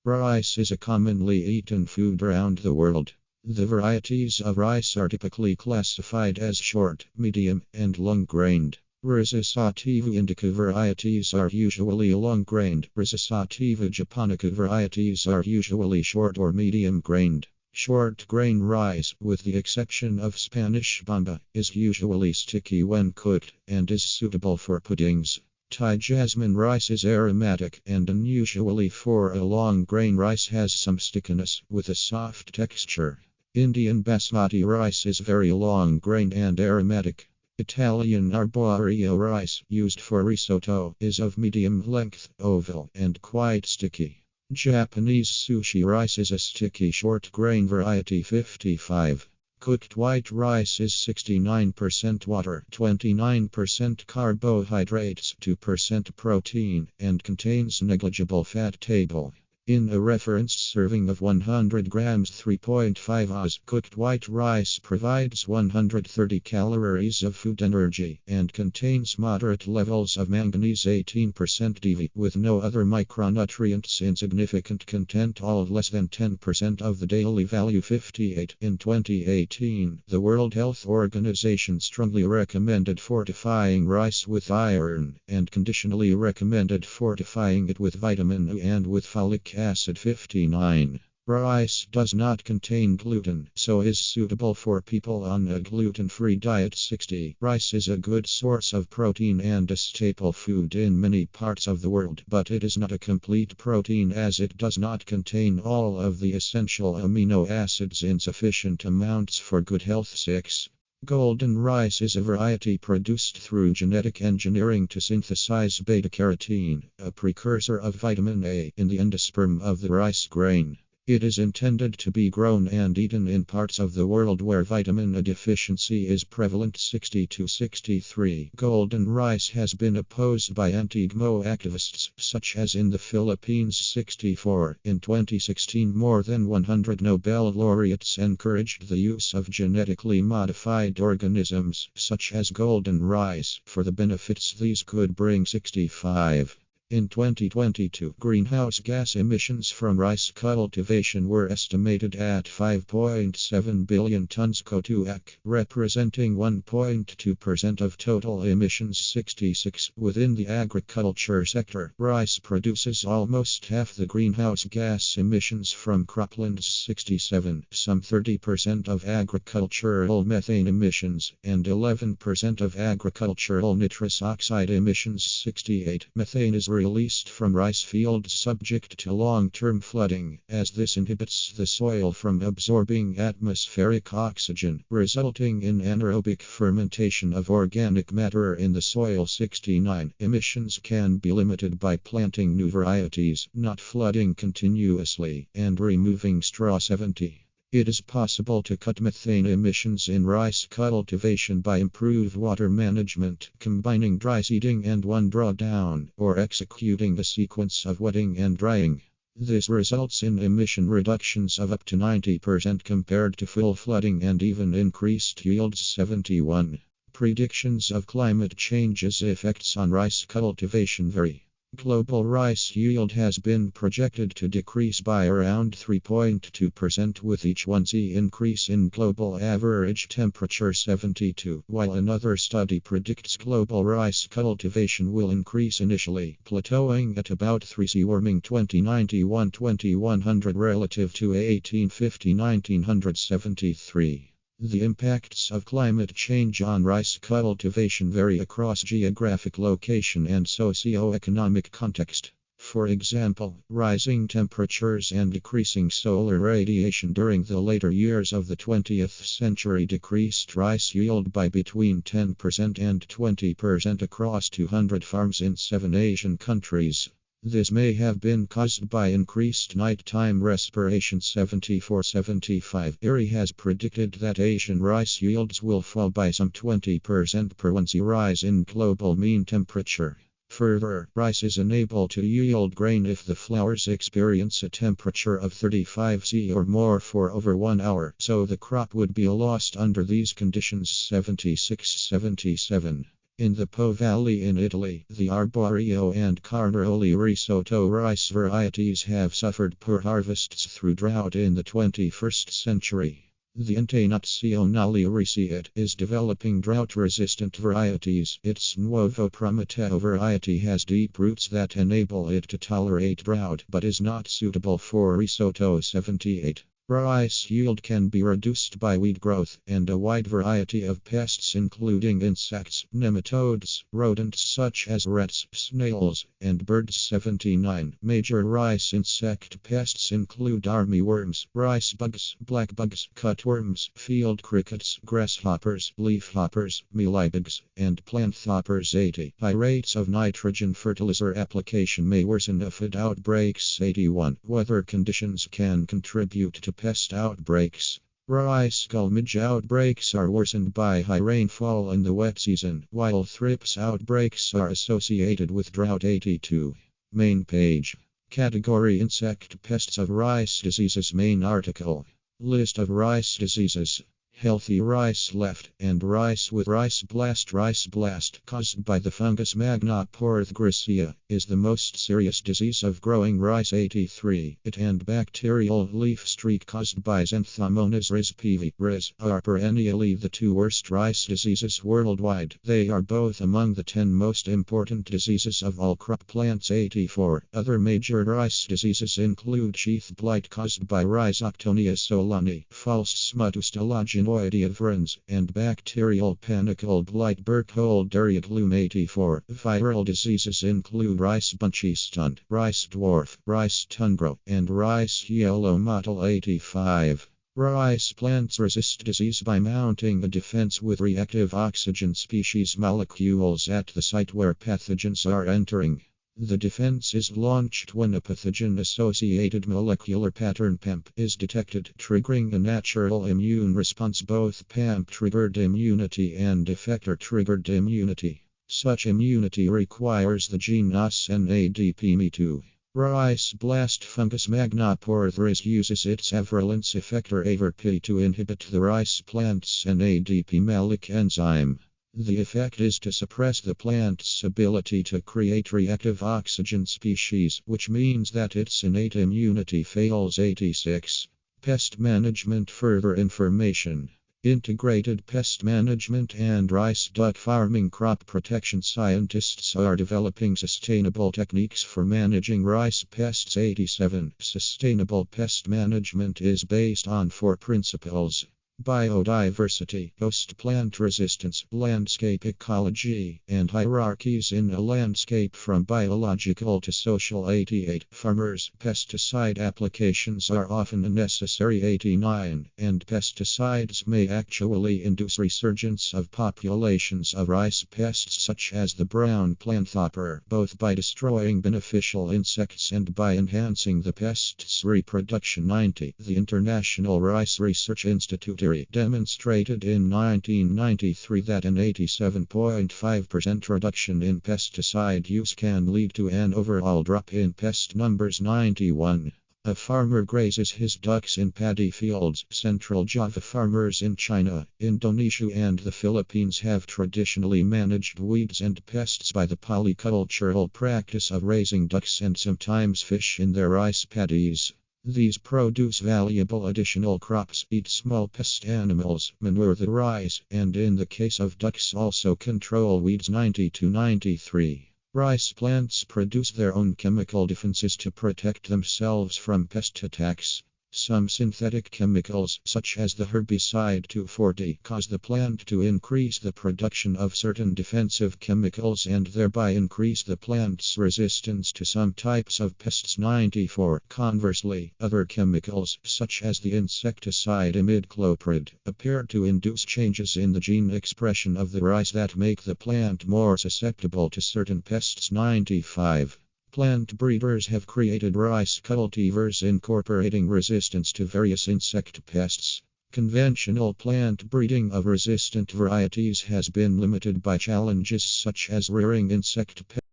Rice is a commonly eaten food around the world. The varieties of rice are typically classified as short, medium, and long-grained. Risa sativa indica varieties are usually long-grained. Risa sativa japonica varieties are usually short or medium-grained. Short-grain rice, with the exception of Spanish bamba, is usually sticky when cooked and is suitable for puddings. Thai jasmine rice is aromatic and unusually for a long-grain rice has some stickiness with a soft texture. Indian basmati rice is very long-grained and aromatic. Italian arborio rice, used for risotto, is of medium length, oval, and quite sticky. Japanese sushi rice is a sticky short-grain variety 55. Cooked white rice is 69% water, 29% carbohydrates, 2% protein, and contains negligible fat. Table. In a reference serving of 100 grams 3.5 oz, cooked white rice provides 130 calories of food energy and contains moderate levels of manganese 18% Dv with no other micronutrients insignificant content all less than 10% of the daily value 58. In 2018, the World Health Organization strongly recommended fortifying rice with iron and conditionally recommended fortifying it with vitamin A and with folic acid 59. Rice does not contain gluten, so is suitable for people on a gluten-free diet 60. Rice is a good source of protein and a staple food in many parts of the world, but it is not a complete protein as it does not contain all of the essential amino acids in sufficient amounts for good health. 6. Golden rice is a variety produced through genetic engineering to synthesize beta-carotene, a precursor of vitamin A, in the endosperm of the rice grain. It is intended to be grown and eaten in parts of the world where vitamin A deficiency is prevalent. 60-63. Golden rice has been opposed by anti-GMO activists, such as in the Philippines. 64. In 2016, more than 100 Nobel laureates encouraged the use of genetically modified organisms, such as golden rice, for the benefits these could bring. 65. In 2022, greenhouse gas emissions from rice cultivation were estimated at 5.7 billion tons CO2, representing 1.2% of total emissions. 66. Within the agriculture sector, rice produces almost half the greenhouse gas emissions from croplands. 67. Some 30% of agricultural methane emissions and 11% of agricultural nitrous oxide emissions. 68. Methane is released from rice fields subject to long-term flooding, as this inhibits the soil from absorbing atmospheric oxygen, resulting in anaerobic fermentation of organic matter in the soil. 69. Emissions can be limited by planting new varieties, not flooding continuously, and removing straw. 70. It is possible to cut methane emissions in rice cultivation by improved water management, combining dry seeding and one drawdown, or executing a sequence of wetting and drying. This results in emission reductions of up to 90% compared to full flooding and even increased yields. 71. Predictions of climate change's effects on rice cultivation vary. Global rice yield has been projected to decrease by around 3.2% with each 1°C increase in global average temperature. 72. While another study predicts global rice cultivation will increase initially, plateauing at about 3°C warming 2091-2100 relative to 1850-1973. The impacts of climate change on rice cultivation vary across geographic location and socio-economic context. For example, rising temperatures and decreasing solar radiation during the later years of the 20th century decreased rice yield by between 10% and 20% across 200 farms in 7 Asian countries. This may have been caused by increased nighttime respiration. 74-75. IRI has predicted that Asian rice yields will fall by some 20% per 1°C rise in global mean temperature. Further, rice is unable to yield grain if the flowers experience a temperature of 35°C or more for over 1 hour, so the crop would be lost under these conditions. 76-77. In the Po Valley in Italy, the Arborio and Carnaroli risotto rice varieties have suffered poor harvests through drought in the 21st century. The Internazionale Risiet is developing drought-resistant varieties. Its Nuovo Prometeo variety has deep roots that enable it to tolerate drought but is not suitable for risotto 78. Rice yield can be reduced by weed growth and a wide variety of pests including insects, nematodes, rodents such as rats, snails, and birds. 79. Major rice insect pests include armyworms, rice bugs, black bugs, cutworms, field crickets, grasshoppers, leafhoppers, mealybugs, and planthoppers. 80. High rates of nitrogen fertilizer application may worsen aphid outbreaks. 81. Weather conditions can contribute to pest outbreaks. Rice gulmage outbreaks are worsened by high rainfall in the wet season, while thrips outbreaks are associated with drought. 82. Main page. Category Insect pests of rice diseases. Main article. List of rice diseases. Healthy rice left and rice with rice blast. Rice blast, caused by the fungus Magnaporth gricia, is the most serious disease of growing rice. 83. It and bacterial leaf streak caused by Xanthomonas rispv ris are perennially the two worst rice diseases worldwide. They are both among the 10 most important diseases of all crop plants. 84. Other major rice diseases include sheath blight caused by Rhizoctonia solani, false smutustelagen and bacterial panicle blight. Burkholderia. 84. Viral diseases include rice bunchy stunt, rice dwarf, rice tundra, and rice yellow mottle. 85. Rice plants resist disease by mounting a defense with reactive oxygen species molecules at the site where pathogens are entering. The defense is launched when a pathogen-associated molecular pattern PAMP is detected, triggering a natural immune response. Both PAMP-triggered immunity and effector-triggered immunity. Such immunity requires the gene OS-NADP-Me2. Rice blast fungus Magnaporth ris uses its avirulence effector AVRP to inhibit the rice plant's NADP malic enzyme. The effect is to suppress the plant's ability to create reactive oxygen species, which means that its innate immunity fails. 86. Pest management. Further information. Integrated pest management and rice duck farming. Crop protection scientists are developing sustainable techniques for managing rice pests. 87. Sustainable pest management is based on 4 principles: biodiversity, host plant resistance, landscape ecology, and hierarchies in a landscape from biological to social. 88. Farmers' pesticide applications are often unnecessary. 89. And pesticides may actually induce resurgence of populations of rice pests such as the brown planthopper, both by destroying beneficial insects and by enhancing the pest's reproduction. 90. The International Rice Research Institute demonstrated in 1993 that an 87.5% reduction in pesticide use can lead to an overall drop in pest numbers. 91. A farmer grazes his ducks in paddy fields. Central Java farmers in China, Indonesia, and the Philippines have traditionally managed weeds and pests by the polycultural practice of raising ducks and sometimes fish in their rice paddies. These produce valuable additional crops, eat small pest animals, manure the rice, and in the case of ducks also control weeds. 90 to 93. Rice plants produce their own chemical defenses to protect themselves from pest attacks. Some synthetic chemicals, such as the herbicide 2,4-D, cause the plant to increase the production of certain defensive chemicals and thereby increase the plant's resistance to some types of pests. 94. Conversely, other chemicals, such as the insecticide imidacloprid, appear to induce changes in the gene expression of the rice that make the plant more susceptible to certain pests. 95. Plant breeders have created rice cultivars incorporating resistance to various insect pests. Conventional plant breeding of resistant varieties has been limited by challenges such as rearing insect pests.